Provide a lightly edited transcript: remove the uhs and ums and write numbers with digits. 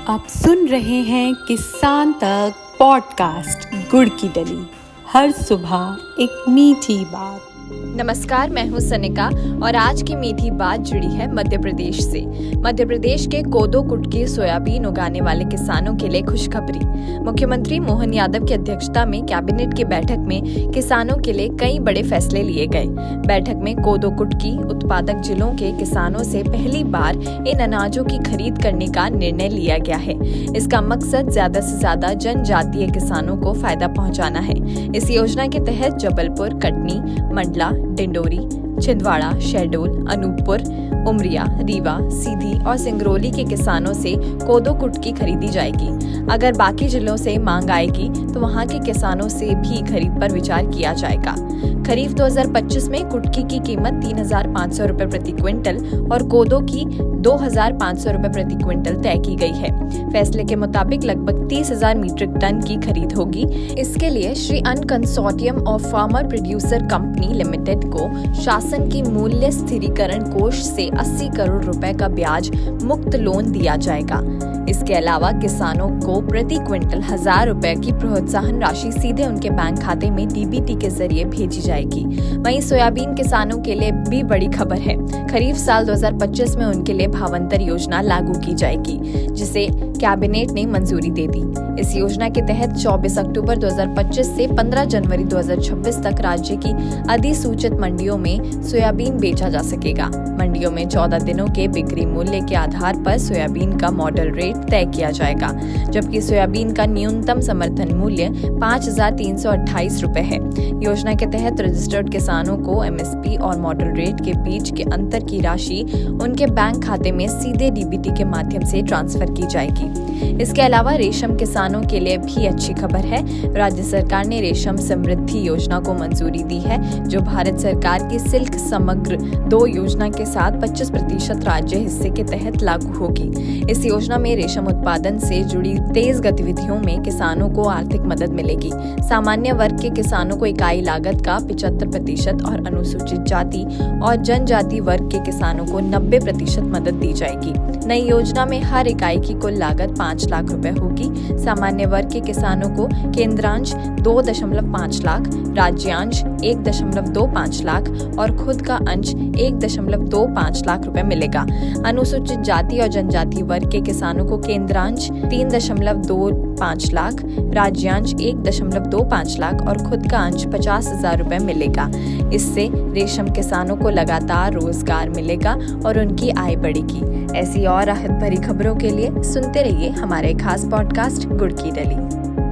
आप सुन रहे हैं किसान तक पॉडकास्ट गुड़ की डली। हर सुबह एक मीठी बात। नमस्कार, मैं हूं सनिका और आज की मीठी बात जुड़ी है मध्य प्रदेश से। मध्य प्रदेश के कोदो कुटकी सोयाबीन उगाने वाले किसानों के लिए खुशखबरी। मुख्यमंत्री मोहन यादव की अध्यक्षता में कैबिनेट की बैठक में किसानों के लिए कई बड़े फैसले लिए गए। बैठक में कोदो कुटकी उत्पादक जिलों के किसानों से पहली बार इन अनाजों की खरीद करने का निर्णय लिया गया है। इसका मकसद ज्यादा से ज्यादा जनजातीय किसानों को फायदा पहुंचाना है। इस योजना के तहत जबलपुर, कटनी, मंडला, डिंडोरी, छिंदवाड़ा, शहडोल, अनूपपुर, उमरिया, रीवा, सीधी और सिंगरौली के किसानों से कोदो कुटकी खरीदी जाएगी। अगर बाकी जिलों से मांग आएगी तो वहां के किसानों से भी खरीद पर विचार किया जाएगा। खरीफ 2025 में कुटकी की कीमत 3,500 रुपए प्रति क्विंटल और कोदो की 2,500 रुपए प्रति क्विंटल तय की गई है। फैसले के मुताबिक लगभग 30,000 मीट्रिक टन की खरीद होगी। इसके लिए श्री अन्न consortium of farmer producer company limited को शासन की मूल्य स्थिरीकरण कोष से 80 करोड़ रुपए का ब्याज मुक्त लोन दिया जाएगा। इसके अलावा किसानों को प्रति क्विंटल 1,000 रुपए की प्रोत्साहन राशि सीधे उनके बैंक खाते में डीबीटी के जरिए भेजी जाएगी। वहीं सोयाबीन किसानों के लिए भी बड़ी खबर है। खरीफ साल 2025 में उनके लिए भावांतर योजना लागू की जाएगी, जिसे कैबिनेट ने मंजूरी दे दी। इस योजना के तहत 24 अक्टूबर 2025 से 15 जनवरी 2026 तक राज्य की अधिसूचित मंडियों में सोयाबीन बेचा जा सकेगा। मंडियों में 14 दिनों के बिक्री मूल्य के आधार पर सोयाबीन का मॉडल रेट तय किया जाएगा, जबकि सोयाबीन का न्यूनतम समर्थन मूल्य 5,328 रुपए है। योजना के तहत रजिस्टर्ड किसानों को एमएसपी और मॉडल रेट के बीच के अंतर की राशि उनके बैंक खाते में सीधे डीबीटी के माध्यम से ट्रांसफर की जाएगी। इसके अलावा रेशम किसानों के लिए भी अच्छी खबर है। राज्य सरकार ने रेशम समृद्धि योजना को मंजूरी दी है, जो भारत सरकार की सिल्क समग्र 2 योजना के साथ 25% राज्य हिस्से के तहत लागू होगी। इस योजना में रेशम उत्पादन से जुड़ी तेज गतिविधियों में किसानों को आर्थिक मदद मिलेगी। सामान्य वर्ग के किसानों को इकाई लागत का 75% और अनुसूचित जाति और जनजाति वर्ग के किसानों को 90% मदद दी जाएगी। नई योजना में हर इकाई की कुल लागत 5 लाख रुपए होगी। सामान्य वर्ग के किसानों को केंद्रांश 2.5 लाख, राज्यांश 1.25 लाख और खुद का अंश 1.25 लाख रुपए मिलेगा। अनुसूचित जाति और जनजाति वर्ग के किसानों को केंद्रांश 3.25 लाख, राज्यांश 1.25 लाख और खुद का अंश 50,000 रुपए मिलेगा। इससे रेशम किसानों को लगातार रोजगार मिलेगा और उनकी आय बढ़ेगी। ऐसी और राहत भरी खबरों के लिए सुनते रहिए हमारे खास पॉडकास्ट गुड़ की डली।